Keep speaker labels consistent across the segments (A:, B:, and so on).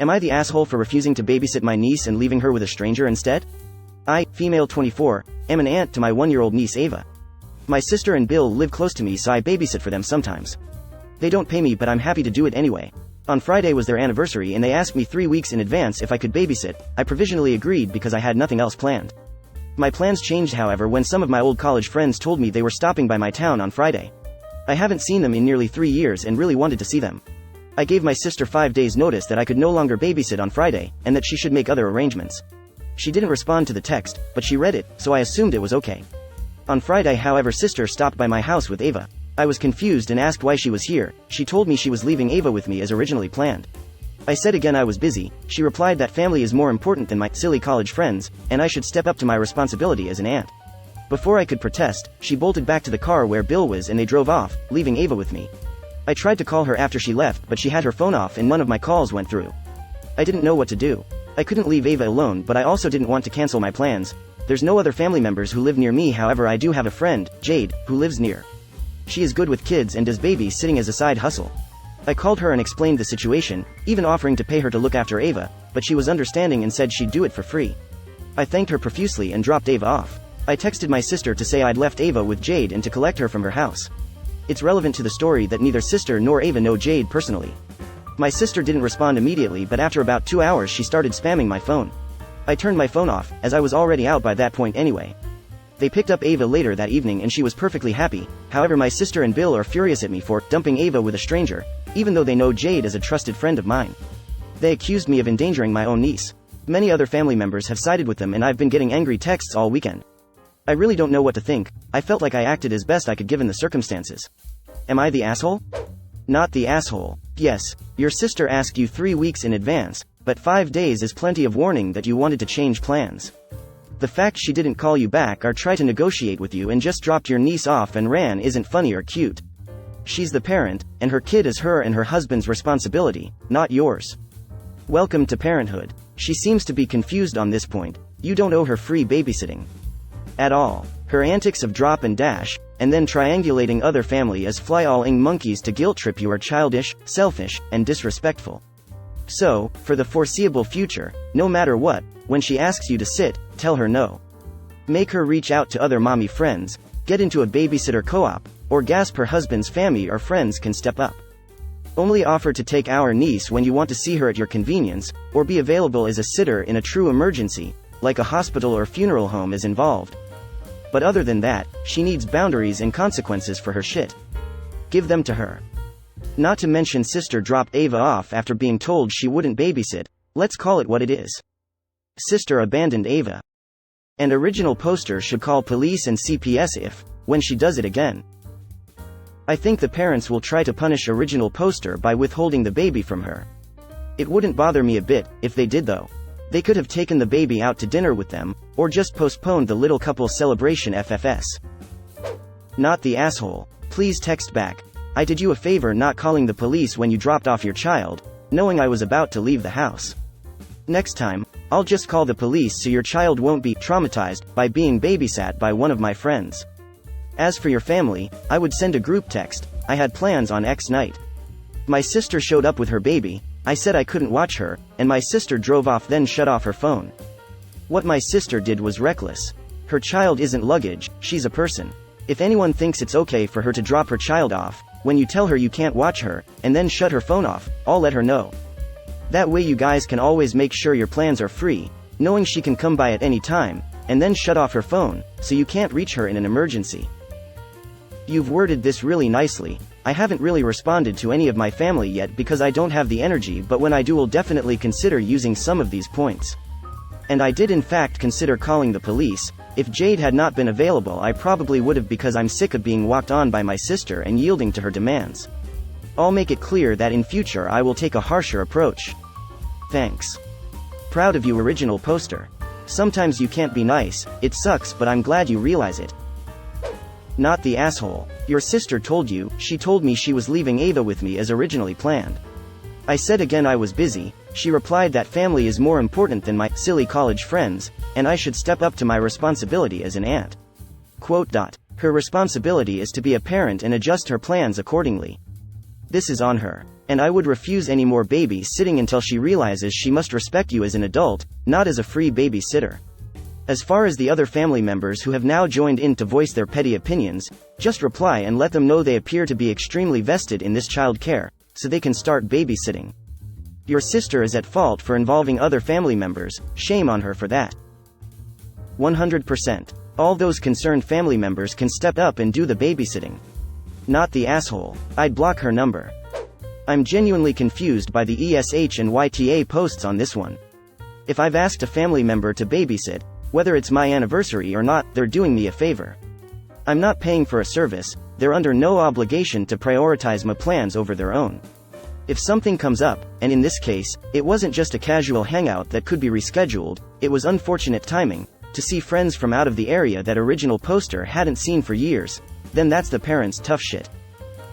A: Am I the asshole for refusing to babysit my niece and leaving her with a stranger instead? I, female 24, am an aunt to my 1-year-old niece Ava. My sister and Bill live close to me, so I babysit for them sometimes. They don't pay me, but I'm happy to do it anyway. On Friday was their anniversary and they asked me 3 weeks in advance if I could babysit. I provisionally agreed because I had nothing else planned. My plans changed, however, when some of my old college friends told me they were stopping by my town on Friday. I haven't seen them in nearly 3 years and really wanted to see them. I gave my sister 5 days notice that I could no longer babysit on Friday, and that she should make other arrangements. She didn't respond to the text, but she read it, so I assumed it was okay. On Friday, however, sister stopped by my house with Ava. I was confused and asked why she was here. She told me she was leaving Ava with me as originally planned. I said again I was busy. She replied that family is more important than my silly college friends, and I should step up to my responsibility as an aunt. Before I could protest, she bolted back to the car where Bill was and they drove off, leaving Ava with me. I tried to call her after she left, but she had her phone off and none of my calls went through. I didn't know what to do. I couldn't leave Ava alone, but I also didn't want to cancel my plans. There's no other family members who live near me, however I do have a friend, Jade, who lives near. She is good with kids and does babysitting as a side hustle. I called her and explained the situation, even offering to pay her to look after Ava, but she was understanding and said she'd do it for free. I thanked her profusely and dropped Ava off. I texted my sister to say I'd left Ava with Jade and to collect her from her house. It's relevant to the story that neither sister nor Ava know Jade personally. My sister didn't respond immediately, but after about 2 hours she started spamming my phone. I turned my phone off, as I was already out by that point anyway. They picked up Ava later that evening and she was perfectly happy. However, my sister and Bill are furious at me for dumping Ava with a stranger, even though they know Jade is a trusted friend of mine. They accused me of endangering my own niece. Many other family members have sided with them and I've been getting angry texts all weekend. I really don't know what to think. I felt like I acted as best I could given the circumstances. Am I the asshole? Not the asshole. Yes, your sister asked you 3 weeks in advance, but 5 days is plenty of warning that you wanted to change plans. The fact she didn't call you back or try to negotiate with you and just dropped your niece off and ran isn't funny or cute. She's the parent, and her kid is her and her husband's responsibility, not yours. Welcome to parenthood. She seems to be confused on this point. You don't owe her free babysitting. At all. Her antics of drop and dash, and then triangulating other family as fly-all-ing monkeys to guilt trip you are childish, selfish, and disrespectful. So, for the foreseeable future, no matter what, when she asks you to sit, tell her no. Make her reach out to other mommy friends, get into a babysitter co-op, or gasp her husband's family or friends can step up. Only offer to take our niece when you want to see her at your convenience, or be available as a sitter in a true emergency, like a hospital or funeral home is involved. But other than that, she needs boundaries and consequences for her shit. Give them to her. Not to mention sister dropped Ava off after being told she wouldn't babysit. Let's call it what it is. Sister abandoned Ava. And original poster should call police and CPS if, when she does it again. I think the parents will try to punish original poster by withholding the baby from her. It wouldn't bother me a bit, if they did though. They could have taken the baby out to dinner with them, or just postponed the little couple's celebration FFS. Not the asshole. Please text back. I did you a favor not calling the police when you dropped off your child, knowing I was about to leave the house. Next time, I'll just call the police so your child won't be traumatized by being babysat by one of my friends. As for your family, I would send a group text. I had plans on X night. My sister showed up with her baby. I said I couldn't watch her, and my sister drove off then shut off her phone. What my sister did was reckless. Her child isn't luggage, she's a person. If anyone thinks it's okay for her to drop her child off, when you tell her you can't watch her, and then shut her phone off, I'll let her know. That way you guys can always make sure your plans are free, knowing she can come by at any time, and then shut off her phone, so you can't reach her in an emergency. You've worded this really nicely. I haven't really responded to any of my family yet because I don't have the energy, but when I do will definitely consider using some of these points. And I did in fact consider calling the police. If Jade had not been available I probably would have, because I'm sick of being walked on by my sister and yielding to her demands. I'll make it clear that in future I will take a harsher approach. Thanks. Proud of you, original poster. Sometimes you can't be nice, it sucks, but I'm glad you realize it. Not the asshole. Your sister told you. She told me she was leaving Ava with me as originally planned. I said again I was busy. She replied that family is more important than my silly college friends, and I should step up to my responsibility as an aunt. Quote. Her responsibility is to be a parent and adjust her plans accordingly. This is on her. And I would refuse any more babysitting until she realizes she must respect you as an adult, not as a free babysitter. As far as the other family members who have now joined in to voice their petty opinions, just reply and let them know they appear to be extremely vested in this child care, so they can start babysitting. Your sister is at fault for involving other family members, shame on her for that. 100%. All those concerned family members can step up and do the babysitting. Not the asshole. I'd block her number. I'm genuinely confused by the ESH and YTA posts on this one. If I've asked a family member to babysit, whether it's my anniversary or not, they're doing me a favor. I'm not paying for a service, they're under no obligation to prioritize my plans over their own. If something comes up, and in this case, it wasn't just a casual hangout that could be rescheduled, it was unfortunate timing, to see friends from out of the area that original poster hadn't seen for years, then that's the parents' tough shit.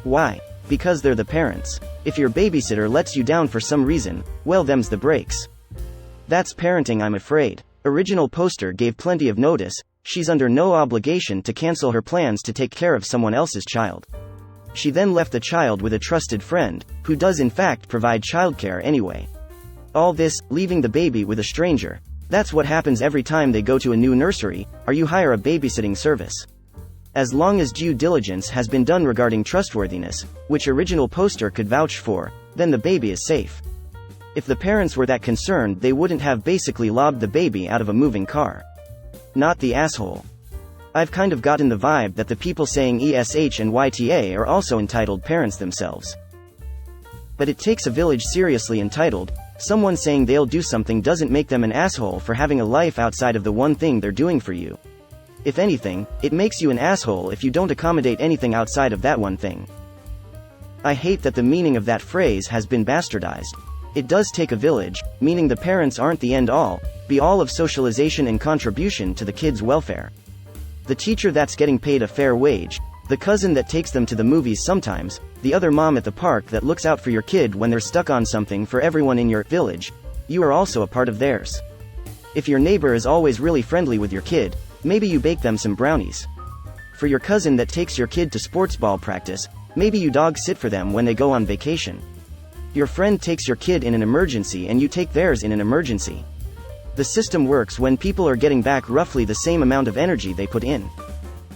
A: Why? Because they're the parents. If your babysitter lets you down for some reason, well, them's the breaks. That's parenting, I'm afraid. Original poster gave plenty of notice, she's under no obligation to cancel her plans to take care of someone else's child. She then left the child with a trusted friend, who does in fact provide childcare anyway. All this, leaving the baby with a stranger, that's what happens every time they go to a new nursery, or you hire a babysitting service. As long as due diligence has been done regarding trustworthiness, which original poster could vouch for, then the baby is safe. If the parents were that concerned, they wouldn't have basically lobbed the baby out of a moving car. Not the asshole. I've kind of gotten the vibe that the people saying ESH and YTA are also entitled parents themselves. But it takes a village seriously entitled. Someone saying they'll do something doesn't make them an asshole for having a life outside of the one thing they're doing for you. If anything, it makes you an asshole if you don't accommodate anything outside of that one thing. I hate that the meaning of that phrase has been bastardized. It does take a village, meaning the parents aren't the end-all, be-all of socialization and contribution to the kids' welfare. The teacher that's getting paid a fair wage, the cousin that takes them to the movies sometimes, the other mom at the park that looks out for your kid when they're stuck on something, for everyone in your village, you are also a part of theirs. If your neighbor is always really friendly with your kid, maybe you bake them some brownies. For your cousin that takes your kid to sports ball practice, maybe you dog sit for them when they go on vacation. Your friend takes your kid in an emergency and you take theirs in an emergency. The system works when people are getting back roughly the same amount of energy they put in.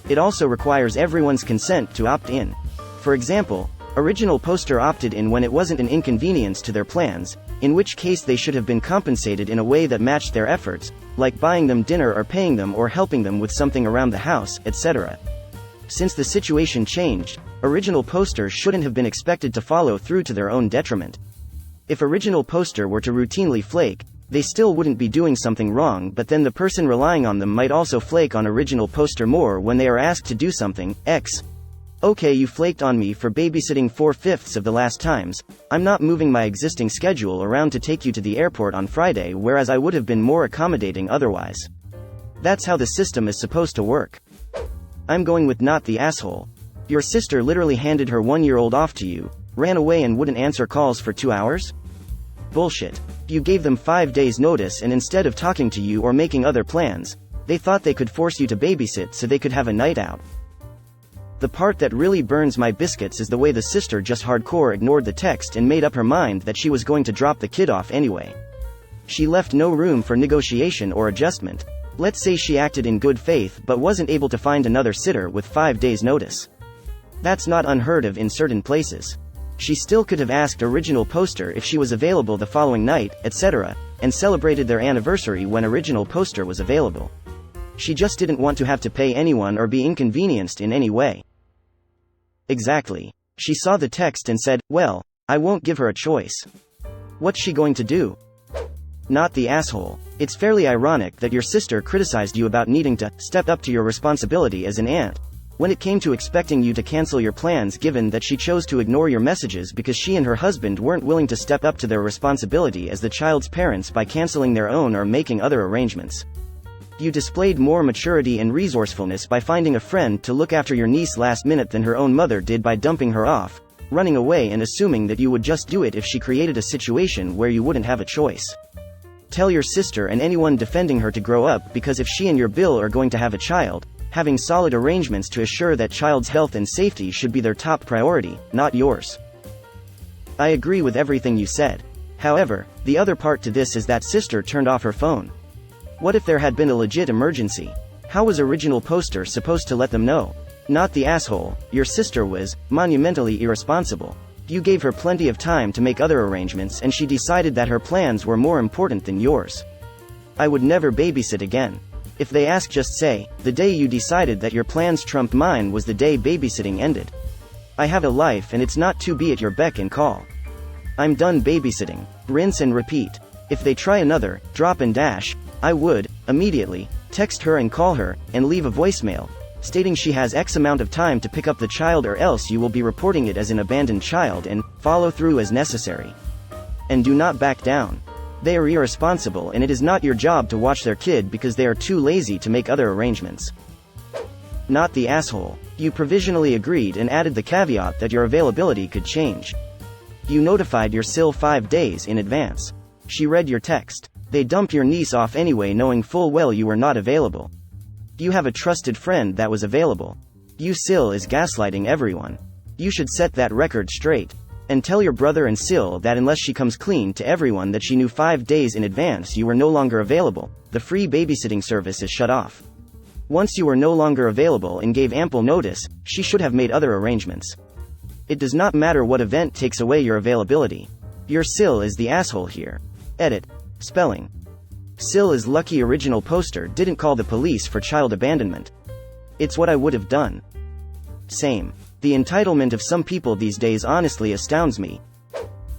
A: It also requires everyone's consent to opt in. For example, original poster opted in when it wasn't an inconvenience to their plans, in which case they should have been compensated in a way that matched their efforts, like buying them dinner or paying them or helping them with something around the house, etc. Since the situation changed, original poster shouldn't have been expected to follow through to their own detriment. If original poster were to routinely flake, they still wouldn't be doing something wrong, but then the person relying on them might also flake on original poster more when they are asked to do something. Okay, you flaked on me for babysitting 4/5 of the last times, I'm not moving my existing schedule around to take you to the airport on Friday, whereas I would have been more accommodating otherwise. That's how the system is supposed to work. I'm going with not the asshole. Your sister literally handed her 1-year-old off to you, ran away and wouldn't answer calls for 2 hours? Bullshit. You gave them 5 days notice, and instead of talking to you or making other plans, they thought they could force you to babysit so they could have a night out. The part that really burns my biscuits is the way the sister just hardcore ignored the text and made up her mind that she was going to drop the kid off anyway. She left no room for negotiation or adjustment. Let's say she acted in good faith but wasn't able to find another sitter with 5 days notice. That's not unheard of in certain places. She still could have asked original poster if she was available the following night, etc., and celebrated their anniversary when original poster was available. She just didn't want to have to pay anyone or be inconvenienced in any way. Exactly. She saw the text and said, well, I won't give her a choice. What's she going to do? Not the asshole. It's fairly ironic that your sister criticized you about needing to step up to your responsibility as an aunt, when it came to expecting you to cancel your plans, given that she chose to ignore your messages because she and her husband weren't willing to step up to their responsibility as the child's parents by canceling their own or making other arrangements. You displayed more maturity and resourcefulness by finding a friend to look after your niece last minute than her own mother did by dumping her off, running away and assuming that you would just do it if she created a situation where you wouldn't have a choice. Tell your sister and anyone defending her to grow up, because if she and your Bill are going to have a child, having solid arrangements to assure that child's health and safety should be their top priority, not yours. I agree with everything you said. However, the other part to this is that sister turned off her phone. What if there had been a legit emergency? How was original poster supposed to let them know? Not the asshole, your sister was monumentally irresponsible. You gave her plenty of time to make other arrangements and she decided that her plans were more important than yours. I would never babysit again. If they ask, just say, the day you decided that your plans trumped mine was the day babysitting ended. I have a life and it's not to be at your beck and call. I'm done babysitting. Rinse and repeat. If they try another, drop and dash, I would, immediately, text her and call her, and leave a voicemail, stating she has X amount of time to pick up the child or else you will be reporting it as an abandoned child and follow through as necessary. And do not back down. They are irresponsible and it is not your job to watch their kid because they are too lazy to make other arrangements. Not the asshole. You provisionally agreed and added the caveat that your availability could change. You notified your SIL 5 days in advance. She read your text. They dumped your niece off anyway knowing full well you were not available. You have a trusted friend that was available. You SIL is gaslighting everyone. You should set that record straight. And tell your brother and SIL that unless she comes clean to everyone that she knew 5 days in advance you were no longer available, the free babysitting service is shut off. Once you were no longer available and gave ample notice, she should have made other arrangements. It does not matter what event takes away your availability. Your SIL is the asshole here. Edit. Spelling. SIL is lucky original poster didn't call the police for child abandonment. It's what I would have done. Same. The entitlement of some people these days honestly astounds me.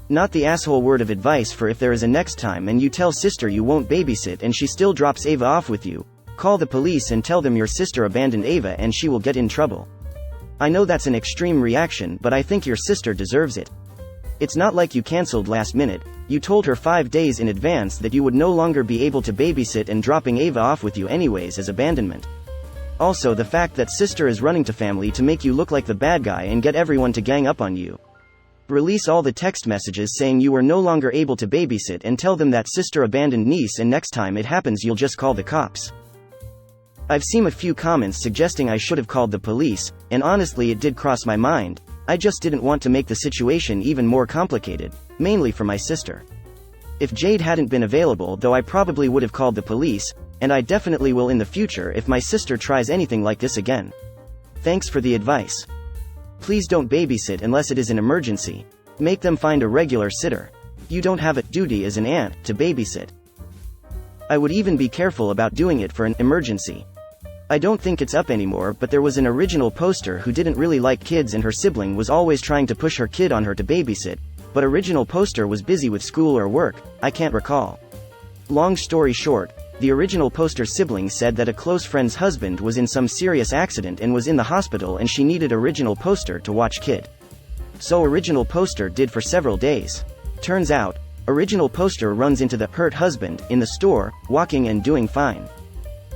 A: Not the asshole word of advice for if there is a next time and you tell sister you won't babysit and she still drops Ava off with you, call the police and tell them your sister abandoned Ava and she will get in trouble. I know that's an extreme reaction but I think your sister deserves it. It's not like you cancelled last minute, you told her 5 days in advance that you would no longer be able to babysit and dropping Ava off with you anyways as abandonment. Also the fact that sister is running to family to make you look like the bad guy and get everyone to gang up on you. Release all the text messages saying you were no longer able to babysit and tell them that sister abandoned niece and next time it happens you'll just call the cops. I've seen a few comments suggesting I should have called the police, and honestly it did cross my mind, I just didn't want to make the situation even more complicated, mainly for my sister. If Jade hadn't been available though I probably would have called the police, and I definitely will in the future if my sister tries anything like this again. Thanks for the advice. Please don't babysit unless it is an emergency. Make them find a regular sitter. You don't have a duty as an aunt to babysit. I would even be careful about doing it for an emergency. I don't think it's up anymore but there was an original poster who didn't really like kids and her sibling was always trying to push her kid on her to babysit, but original poster was busy with school or work, I can't recall. Long story short, the original poster sibling said that a close friend's husband was in some serious accident and was in the hospital and she needed original poster to watch kid. So original poster did for several days. Turns out, original poster runs into the hurt husband in the store, walking and doing fine.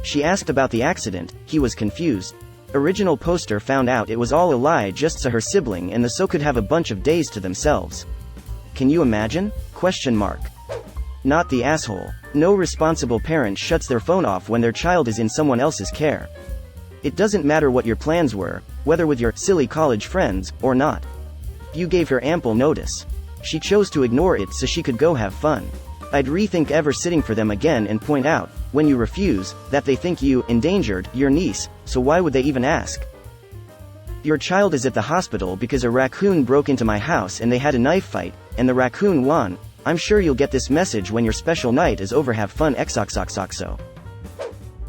A: She asked about the accident, he was confused. Original poster found out it was all a lie just so her sibling and the so could have a bunch of days to themselves. Can you imagine? Question mark. Not the asshole. No responsible parent shuts their phone off when their child is in someone else's care. It doesn't matter what your plans were, whether with your silly college friends, or not. You gave her ample notice. She chose to ignore it so she could go have fun. I'd rethink ever sitting for them again and point out, when you refuse, that they think you endangered your niece, so why would they even ask? Your child is at the hospital because a raccoon broke into my house and they had a knife fight, and the raccoon won. I'm sure you'll get this message when your special night is over. Have fun XOXOXOXO.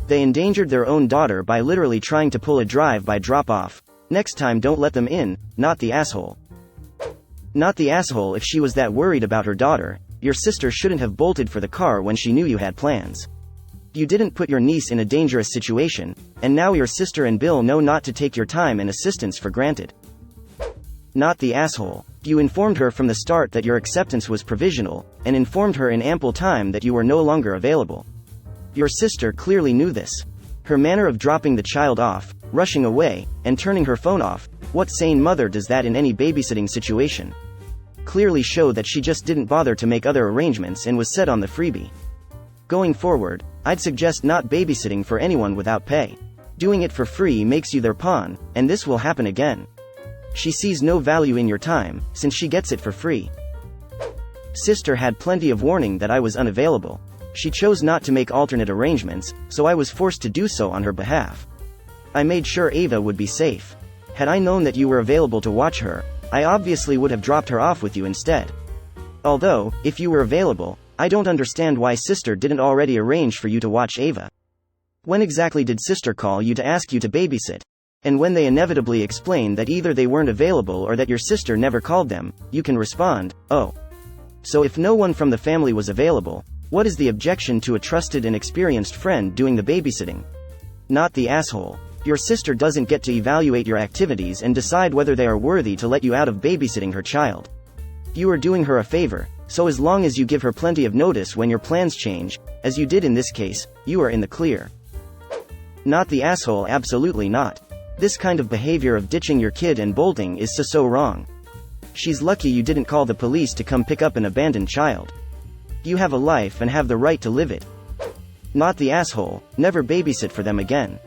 A: They endangered their own daughter by literally trying to pull a drive-by drop-off. Next time don't let them in, not the asshole. Not the asshole. If she was that worried about her daughter, your sister shouldn't have bolted for the car when she knew you had plans. You didn't put your niece in a dangerous situation, and now your sister and Bill know not to take your time and assistance for granted. Not the asshole. You informed her from the start that your acceptance was provisional, and informed her in ample time that you were no longer available. Your sister clearly knew this. Her manner of dropping the child off, rushing away, and turning her phone off, what sane mother does that in any babysitting situation? Clearly show that she just didn't bother to make other arrangements and was set on the freebie. Going forward, I'd suggest not babysitting for anyone without pay. Doing it for free makes you their pawn, and this will happen again. She sees no value in your time, since she gets it for free. Sister had plenty of warning that I was unavailable. She chose not to make alternate arrangements, so I was forced to do so on her behalf. I made sure Ava would be safe. Had I known that you were available to watch her, I obviously would have dropped her off with you instead. Although, if you were available, I don't understand why Sister didn't already arrange for you to watch Ava. When exactly did Sister call you to ask you to babysit? And when they inevitably explain that either they weren't available or that your sister never called them, you can respond, "Oh." So if no one from the family was available, what is the objection to a trusted and experienced friend doing the babysitting? Not the asshole. Your sister doesn't get to evaluate your activities and decide whether they are worthy to let you out of babysitting her child. You are doing her a favor, so as long as you give her plenty of notice when your plans change, as you did in this case, you are in the clear. Not the asshole, absolutely not. This kind of behavior of ditching your kid and bolting is so wrong. She's lucky you didn't call the police to come pick up an abandoned child. You have a life and have the right to live it. Not the asshole, never babysit for them again.